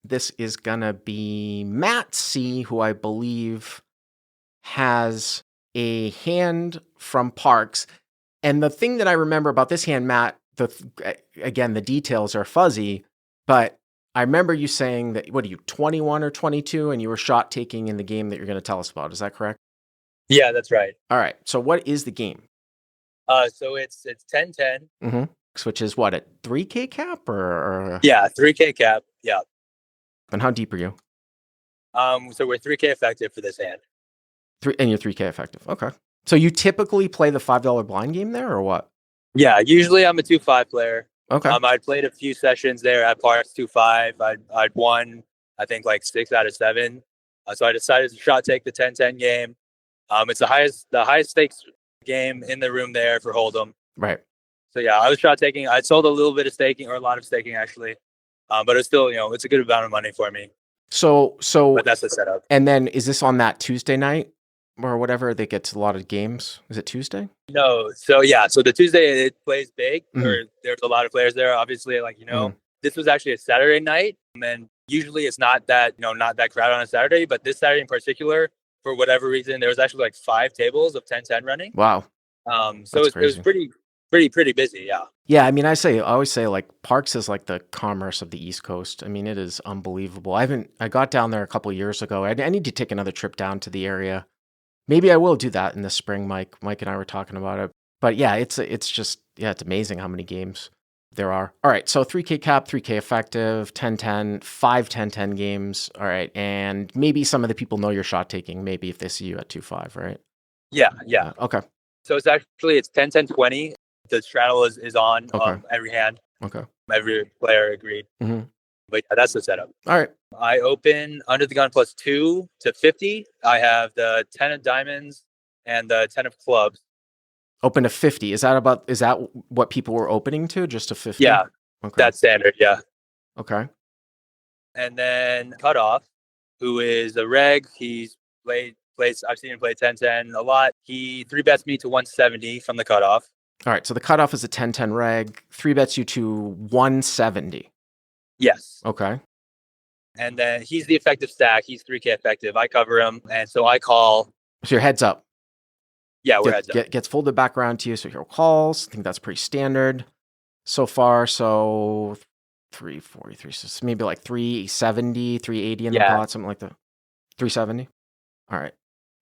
This is gonna be Matt C, who I believe has a hand from Parks. And the thing that I remember about this hand, Matt, again, the details are fuzzy, but I remember you saying that, what are you, 21 or 22, and you were shot taking in the game that you're going to tell us about. Is that correct? Yeah, that's right. All right. So what is the game? So it's 10-10. Mm-hmm. Which is what, at 3K cap or? Yeah, 3K cap. Yeah. And how deep are you? So we're 3K effective for this hand. And you're 3K effective. Okay. So you typically play the $5 blind game there, or what? Yeah, usually I'm a 2-5 player. Okay. I'd played a few sessions there at Parks 2-5. I'd won, I think, like 6 out of 7. So I decided to shot take the 10-10 game. It's the highest stakes game in the room there for Hold'em. Right. So yeah, I was shot taking. I sold a little bit of staking, or a lot of staking actually, but it's still, it's a good amount of money for me. So but that's the setup. And then is this on that Tuesday night or whatever that gets a lot of games? Is it Tuesday? No. So yeah, so the Tuesday it plays big. Or there's a lot of players there. Obviously, this was actually a Saturday night, and usually it's not that not that crowded on a Saturday, but this Saturday in particular, for whatever reason, there was actually like 5 tables of 10-10 running. Wow. So it was pretty busy. Yeah. Yeah. I mean, I always say like Parks is like the commerce of the East Coast. I mean, it is unbelievable. I got down there a couple of years ago. I need to take another trip down to the area. Maybe I will do that in the spring. Mike and I were talking about it, but yeah, it's amazing how many games there are. All right. So 3K cap, 3K effective, 10-10, 5 10-10 games. All right. And maybe some of the people know you're shot taking, maybe if they see you at 2-5, right? Yeah. Okay. So it's 10-10-20. The straddle is on every hand. Okay. Every player agreed. Mm-hmm. But yeah, that's the setup. All right. I open under the gun +2 to 50. I have the 10 of diamonds and the 10 of clubs. Open to 50. Is that what people were opening to? Just to 50? Yeah. Okay. That's standard. Yeah. Okay. And then Cutoff, who is a reg. He's I've seen him play 10-10 a lot. He 3-bets me to 170 from the cutoff. All right. So the cutoff is a 10-10 reg. 3-bets you to 170. Yes. Okay. And then he's the effective stack. He's 3K effective. I cover him. And so I call. So your heads up. Yeah, we're heads up. Gets folded back around to you. So your calls. I think that's pretty standard so far. So 343. So maybe like 370, 380 in the pot, something like that. 370. All right.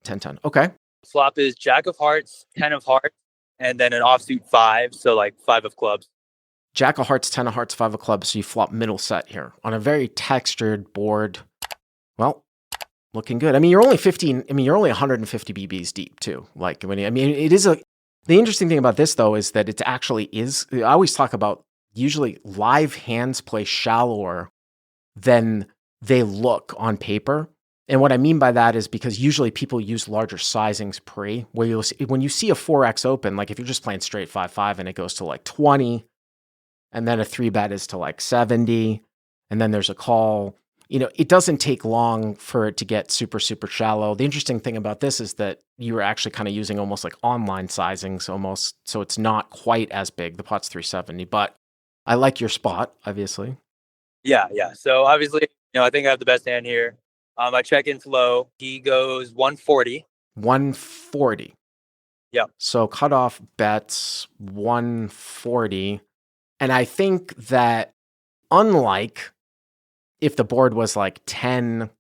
10-10. Okay. Flop is Jack of Hearts, 10 of Hearts, and then an offsuit 5. So like 5 of clubs. Jack of Hearts, 10 of Hearts, 5 of clubs. So you flop middle set here on a very textured board. Well, looking good. I mean, you're only 150 BBs deep too. Like the interesting thing about this though is that it actually is. I always talk about usually live hands play shallower than they look on paper. And what I mean by that is because usually people use larger sizings pre, where when you see a 4X open, like if you're just playing straight 5-5 and it goes to like 20, and then a 3-bet is to like 70, and then there's a call, it doesn't take long for it to get super, super shallow. The interesting thing about this is that you were actually kind of using almost like online sizings almost, so it's not quite as big. The pot's 370, but I like your spot, obviously. Yeah. So obviously, I think I have the best hand here. I check in flow. He goes 140. 140. Yeah. So cutoff bets 140. And I think that unlike if the board was like 10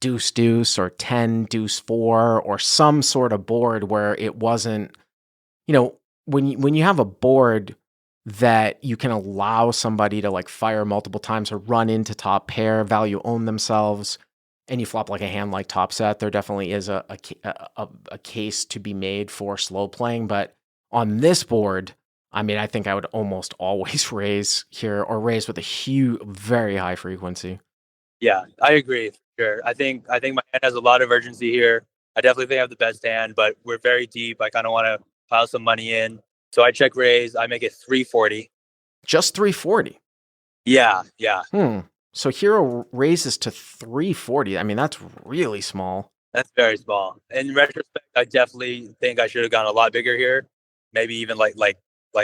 deuce deuce or 10 deuce 4 or some sort of board where it wasn't, when you have a board that you can allow somebody to like fire multiple times or run into top pair, value own themselves, and you flop like a hand like top set, there definitely is a case to be made for slow playing. But on this board, I mean, I think I would almost always raise here or raise with a very high frequency. Yeah, I agree. Sure. I think my hand has a lot of urgency here. I definitely think I have the best hand, but we're very deep. I kind of want to pile some money in. So I check raise. I make it 340. Just 340? Yeah. So hero raises to 340. I mean, that's really small. That's very small. In retrospect, I definitely think I should have gone a lot bigger here. Maybe even like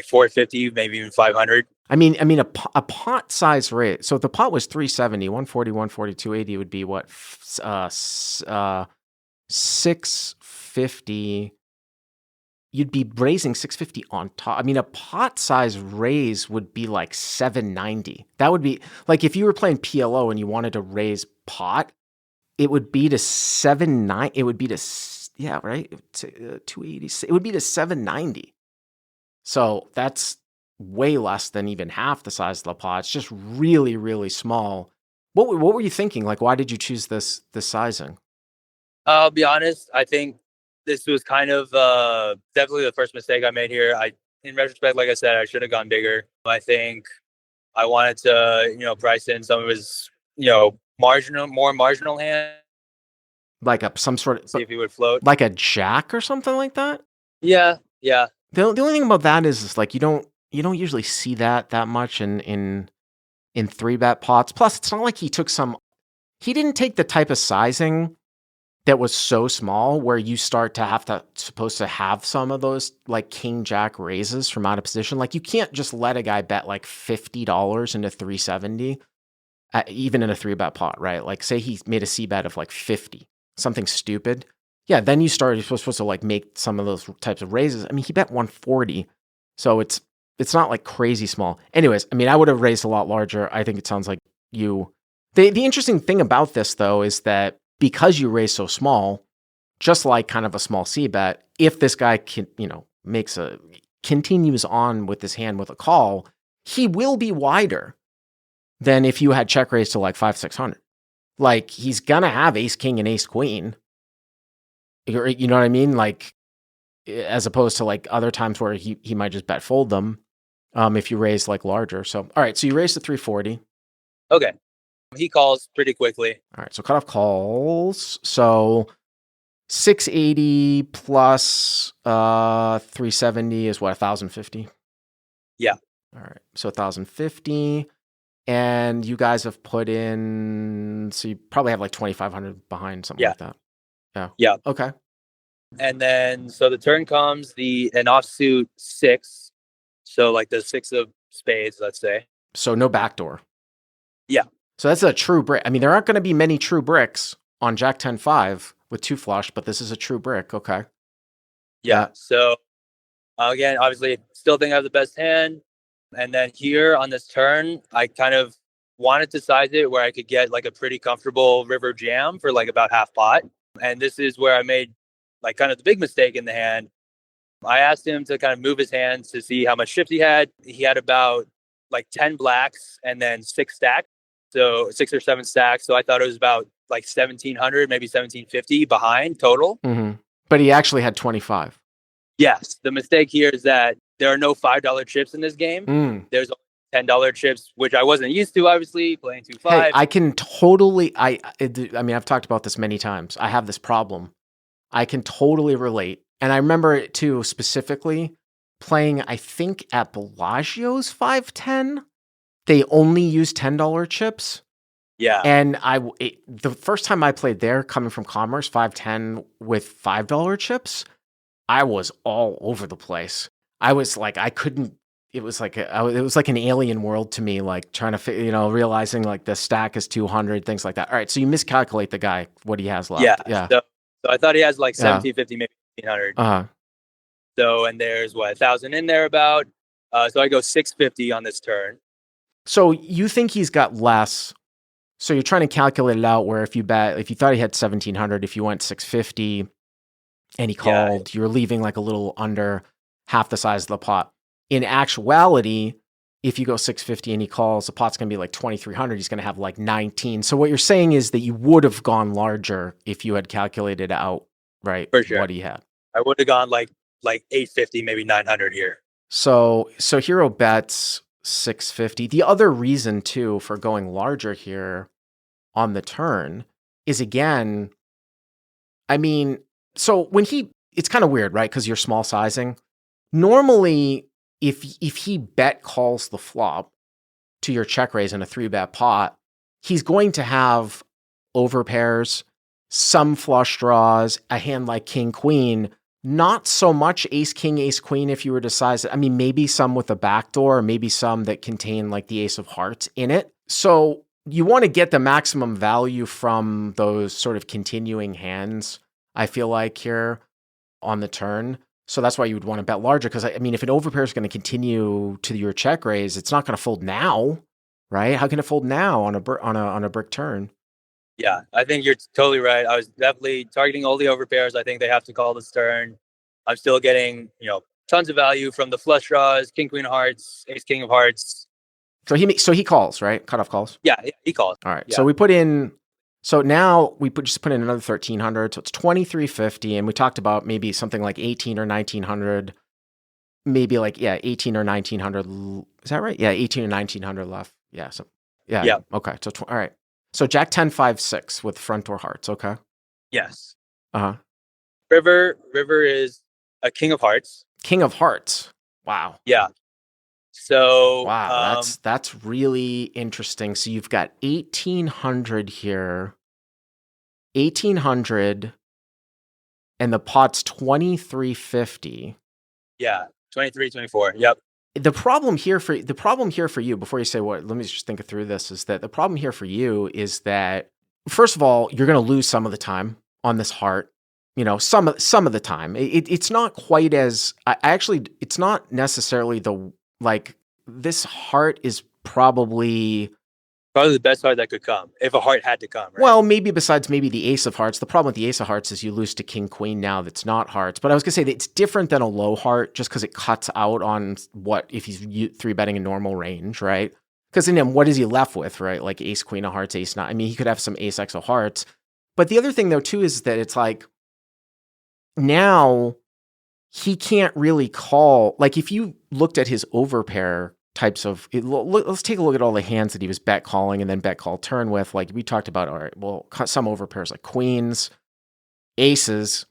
450, maybe even 500. A pot size raise. So if the pot was 370, 140, 140, 280 would be what? 650. You'd be raising 650 on top. I mean, a pot size raise would be like 790. That would be like if you were playing PLO and you wanted to raise pot, it would be to 790. It would be to, yeah, right? 280. It would be to 790. So that's way less than even half the size of the pot. It's just really, really small. What were you thinking? Like, why did you choose this sizing? I'll be honest. I think this was kind of definitely the first mistake I made here. In retrospect, like I said, I should have gone bigger. I think I wanted to, price in some of his, more marginal hand. Like some sort of, see if he would float. Like a jack or something like that? Yeah. The only thing about that is like you don't usually see that much in 3-bet pots. Plus, it's not like he didn't take the type of sizing that was so small where you start to supposed to have some of those like king jack raises from out of position. Like you can't just let a guy bet like $50 into 370, even in a 3-bet pot, right? Like say he made a C bet of like 50, something stupid. Yeah, then you're supposed to like make some of those types of raises. I mean, he bet 140, so it's not like crazy small. Anyways, I mean, I would have raised a lot larger. I think it sounds like you. The interesting thing about this though is that because you raise so small, just like kind of a small C bet, if this guy can, continues on with his hand with a call, he will be wider than if you had check raised to like 500-600. Like he's gonna have ace king and ace queen. You know what I mean? Like as opposed to like other times where he might just bet fold them if you raise like larger. So all right, so you raise to 340. Okay. He calls pretty quickly. All right, so cutoff calls. So 680 plus 370 is what, 1,050? Yeah. All right, so 1,050. And you guys have put in, so you probably have like 2,500 behind, something like that. Yeah. Okay. And then, so the turn comes, an offsuit 6. So like the 6 of spades, let's say. So no backdoor. Yeah. So that's a true brick. I mean, there aren't going to be many true bricks on Jack 10-5 with 2 flush, but this is a true brick. Okay. Yeah. So again, obviously, still think I have the best hand. And then here on this turn, I kind of wanted to size it where I could get like a pretty comfortable river jam for like about half pot. And this is where I made like kind of the big mistake in the hand. I asked him to kind of move his hands to see how much shift he had. He had about like 10 blacks and then 6 stacks. So 6 or 7 stacks. So I thought it was about like 1,700, maybe 1,750 behind total. Mm-hmm. But he actually had 25. Yes. The mistake here is that there are no $5 chips in this game. There's only $10 chips, which I wasn't used to, obviously, playing 2-5. Hey, I can totally, I mean, I've talked about this many times. I have this problem. I can totally relate. And I remember it too, specifically playing, I think at Bellagio's 510. They only use $10 chips. Yeah. And the first time I played there, coming from Commerce, 510 with $5 chips, I was all over the place. I was like, I couldn't. It was like an alien world to me, like trying to, realizing like the stack is 200, things like that. All right, so you miscalculate the guy, what he has left. Yeah. So I thought he has like 1,750, maybe 1,500. So, and there's 1,000 in there about. So I go 650 on this turn. So you think he's got less. So you're trying to calculate it out where if you thought he had 1,700, if you went 650 and he called, you're leaving like a little under half the size of the pot. In actuality, if you go 650 and he calls, the pot's going to be like 2,300. He's going to have like 19. So what you're saying is that you would have gone larger if you had calculated out, right? For sure. What he had. I would have gone like 850, maybe 900 here. So Hero bets 650. The other reason too for going larger here on the turn is, again, I mean, so when it's kind of weird, right? Because you're small sizing. Normally, if he bet calls the flop to your check raise in a 3-bet pot, he's going to have overpairs, some flush draws, a hand like king queen, Not so much ace, king, ace, queen if you were to size it. I mean, maybe some with a backdoor, or maybe some that contain like the ace of hearts in it. So you want to get the maximum value from those sort of continuing hands, I feel like, here on the turn. So that's why you would want to bet larger, because I mean, if an overpair is going to continue to your check raise, it's not going to fold now, right? How can it fold now on a brick turn? Yeah, I think you're totally right. I was definitely targeting all the overpairs. I think they have to call this turn. I'm still getting, tons of value from the flush draws, king, queen of hearts, ace, king of hearts. So he calls, right? Cutoff calls. Yeah, he calls. All right. Yeah. So we put in. So now we just put in another 1,300. So it's 2,350, and we talked about maybe something like 18 or 1,900. Maybe like 18 or 1,900. Is that right? Yeah, 18 or 1,900 left. Yeah. So yeah. Okay. So all right. So Jack 10, 5, 6 with front door hearts. Okay. Yes. Uh-huh. River is a king of hearts. King of hearts. Wow. Yeah. So wow, that's really interesting. So you've got 1,800 here, 1,800, and the pot's 2,350. Yeah, 23, 24. Yep. The problem here for you, before you say what, let me just think through this, is that the problem here for you is that, first of all, you're going to lose some of the time on this heart. Some of the time. It's not quite as, it's not necessarily this heart is probably the best heart that could come, if a heart had to come, right? Well, maybe besides maybe the ace of hearts. The problem with the ace of hearts is you lose to king, queen now that's not hearts. But I was going to say that it's different than a low heart just because it cuts out on what if he's 3-betting a normal range, right? Because then what is he left with, right? Like ace, queen of hearts, ace, nine. I mean, he could have some ace, x of hearts. But the other thing, though, too, is that it's like now he can't really call. Like if you looked at his overpair types of, let's take a look at all the hands that he was bet calling and then bet call turn with. Like we talked about, all right, well, some overpairs like queens, aces.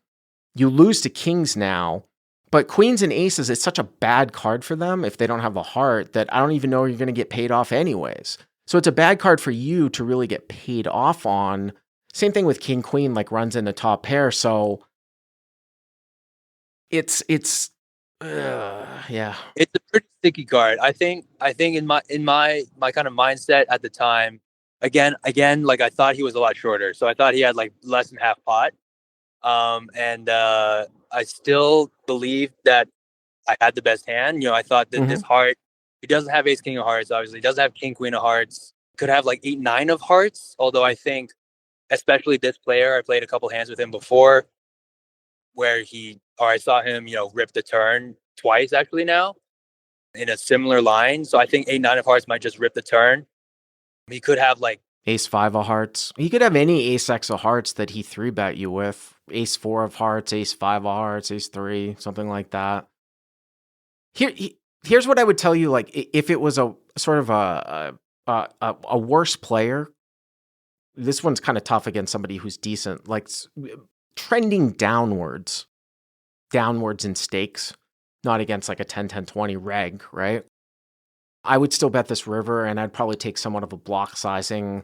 You lose to kings now, but queens and aces, it's such a bad card for them if they don't have the heart that I don't even know you're going to get paid off anyways. So it's a bad card for you to really get paid off on. Same thing with king, queen, like runs in the top pair. So it's yeah, it's a pretty sticky card. I think in my kind of mindset at the time, again, like I thought he was a lot shorter, so I thought he had like less than half pot, and I still believed that I had the best hand. I thought that this heart, he doesn't have ace king of hearts, obviously, he doesn't have king queen of hearts, could have like 8 9 of hearts. Although I think, especially this player, I played a couple hands with him before, where I saw him, rip the turn twice actually now in a similar line. So I think 8 9 of hearts might just rip the turn. He could have like ace 5 of hearts. He could have any ace x of hearts that he 3-bet you with. Ace 4 of hearts, ace 5 of hearts, ace 3, something like that. Here's what I would tell you. Like if it was a sort of a worse player, this one's kind of tough against somebody who's decent, like trending downwards in stakes, not against like a 10-10-20 reg, right? I would still bet this river, and I'd probably take somewhat of a block sizing,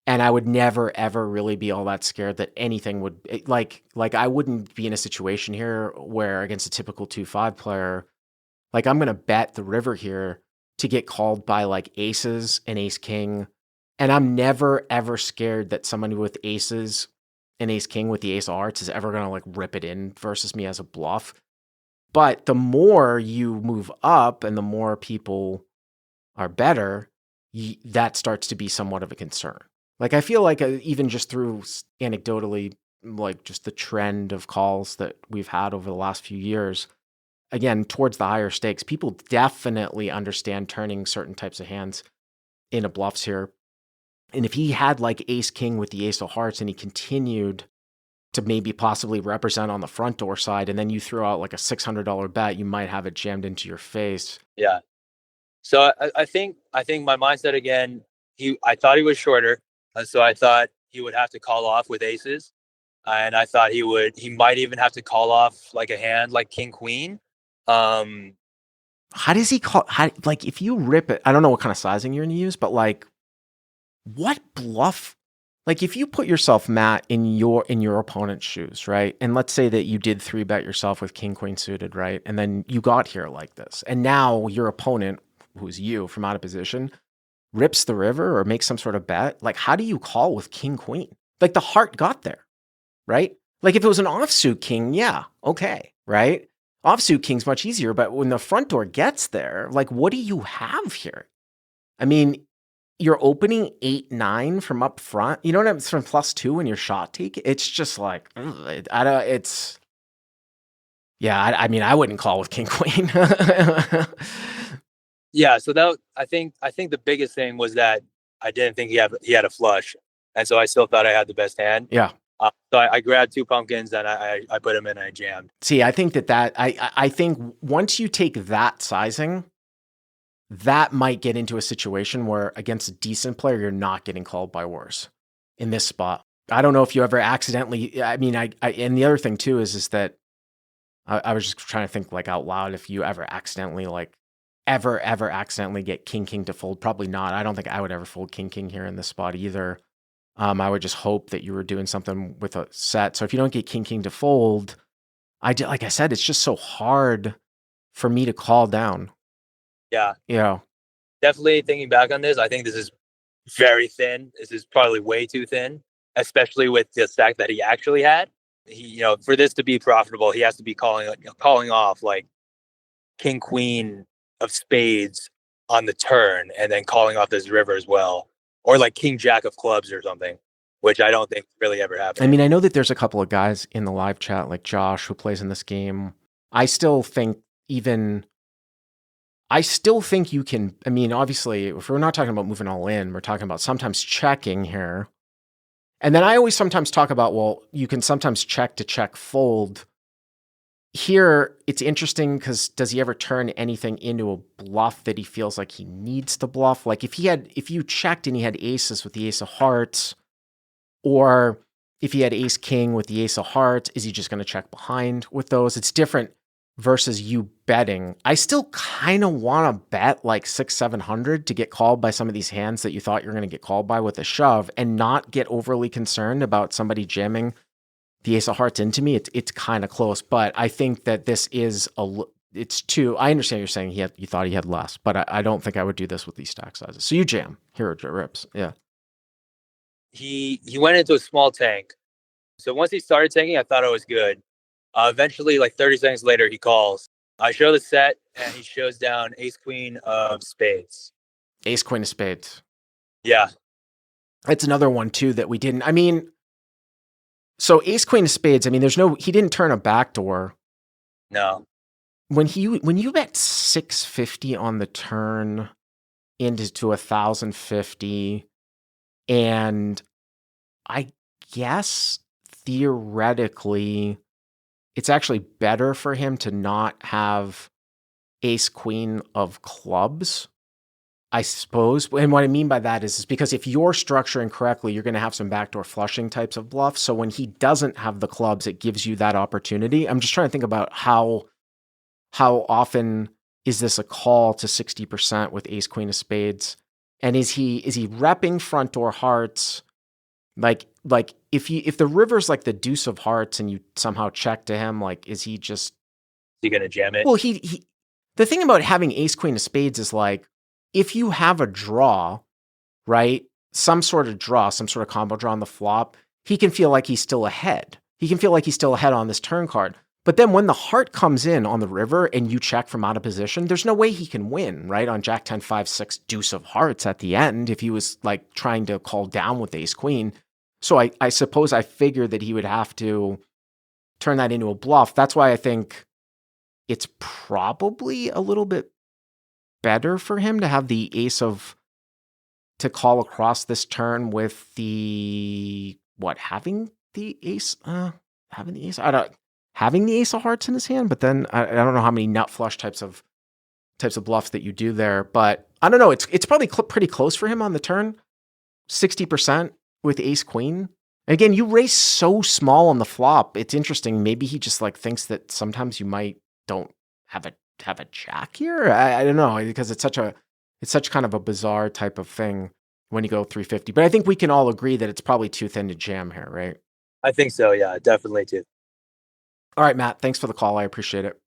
and I would never, ever really be all that scared that anything would, like I wouldn't be in a situation here where against a typical 2-5 player, like I'm going to bet the river here to get called by like aces and ace king, and I'm never, ever scared that somebody with aces and ace king with the ace of hearts is ever going to like rip it in versus me as a bluff. But the more you move up and the more people are better, that starts to be somewhat of a concern. Like I feel like even just through anecdotally, like just the trend of calls that we've had over the last few years, again, towards the higher stakes, people definitely understand turning certain types of hands into bluffs here. And if he had like ace king with the ace of hearts and he continued to maybe possibly represent on the front door side, and then you throw out like a $600 bet, you might have it jammed into your face. Yeah. So I think my mindset again, I thought he was shorter. So I thought he would have to call off with aces. And I thought he might even have to call off like a hand like king queen. How does he call? Like if you rip it, I don't know what kind of sizing you're going to use, but like what bluff? like if you put yourself, Matt, in your opponent's shoes, right? And let's say that you did 3-bet yourself with king queen suited, right? And then you got here like this, and now your opponent, who's you from out of position, rips the river or makes some sort of bet. Like, how do you call with king queen? Like the heart got there, right? Like if it was an offsuit king, yeah, okay, right? Offsuit king's much easier, but when the front door gets there, like what do you have here? I mean, you're opening 8-9 from up front. You know what I mean? It's from +2 in your shot take. It's just like, I don't, it's, yeah, I mean, I wouldn't call with king queen. Yeah, so I think the biggest thing was that I didn't think he had a flush, and so I still thought I had the best hand. Yeah. So I grabbed 2 pumpkins and I put them in and I jammed. See, I think I think once you take that sizing, that might get into a situation where against a decent player, you're not getting called by worse in this spot. I don't know if you ever accidentally, I mean, and the other thing too is that I was just trying to think like out loud if you ever accidentally ever accidentally get king to fold. Probably not. I don't think I would ever fold king here in this spot either. I would just hope that you were doing something with a set. So if you don't get king to fold, like I said, it's just so hard for me to call down. Yeah. You know, definitely thinking back on this, I think this is very thin. This is probably way too thin, especially with the stack that he actually had. He, for this to be profitable, he has to be calling off like king queen of spades on the turn and then calling off this river as well, or like king jack of clubs or something, which I don't think really ever happened. I mean, I know that there's a couple of guys in the live chat like Josh who plays in this game. I still think you can, I mean, obviously, if we're not talking about moving all in, we're talking about sometimes checking here. And then I always sometimes talk about, well, you can sometimes check to check fold. Here, it's interesting because does he ever turn anything into a bluff that he feels like he needs to bluff? Like if you checked and he had aces with the ace of hearts, or if he had ace king with the ace of hearts, is he just going to check behind with those? It's different versus you betting. I still kind of want to bet like 600-700 to get called by some of these hands that you thought you're going to get called by with a shove and not get overly concerned about somebody jamming the ace of hearts into me. It's kind of close, but I think that this is it's too, I understand you're saying you thought he had less, but I don't think I would do this with these stack sizes. So you jam, here are rips. Yeah. He went into a small tank. So once he started tanking, I thought it was good. Eventually, like 30 seconds later, he calls. I show the set, and he shows down ace queen of spades. Ace queen of spades. Yeah. It's another one, too, that we didn't. I mean, so ace queen of spades, I mean, he didn't turn a backdoor. No. When you bet 650 on the turn into 1,050, and I guess theoretically, it's actually better for him to not have ace queen of clubs, I suppose. And what I mean by that is because if you're structuring correctly, you're going to have some backdoor flushing types of bluffs. So when he doesn't have the clubs, it gives you that opportunity. I'm just trying to think about how often is this a call to 60% with ace queen of spades? And is he repping front door hearts? Like if the river's like the deuce of hearts and you somehow check to him, like, is he gonna jam it? Well, the thing about having ace queen of spades is like, if you have a draw, right? Some sort of combo draw on the flop, he can feel like he's still ahead. He can feel like he's still ahead on this turn card. But then when the heart comes in on the river and you check from out of position, there's no way he can win, right? On jack 10, 5, 6, deuce of hearts at the end, if he was like trying to call down with ace queen. So I suppose I figured that he would have to turn that into a bluff. That's why I think it's probably a little bit better for him to have the ace to call across this turn with having the ace of hearts in his hand, but then I don't know how many nut flush types of bluffs that you do there, but I don't know. It's probably pretty close for him on the turn, 60% with ace queen. Again, you raise so small on the flop. It's interesting. Maybe he just like thinks that sometimes you don't have a jack here. I don't know, because it's such kind of a bizarre type of thing when you go 350. But I think we can all agree that it's probably too thin to jam here, right? I think so. Yeah, definitely too. All right, Matt, thanks for the call. I appreciate it.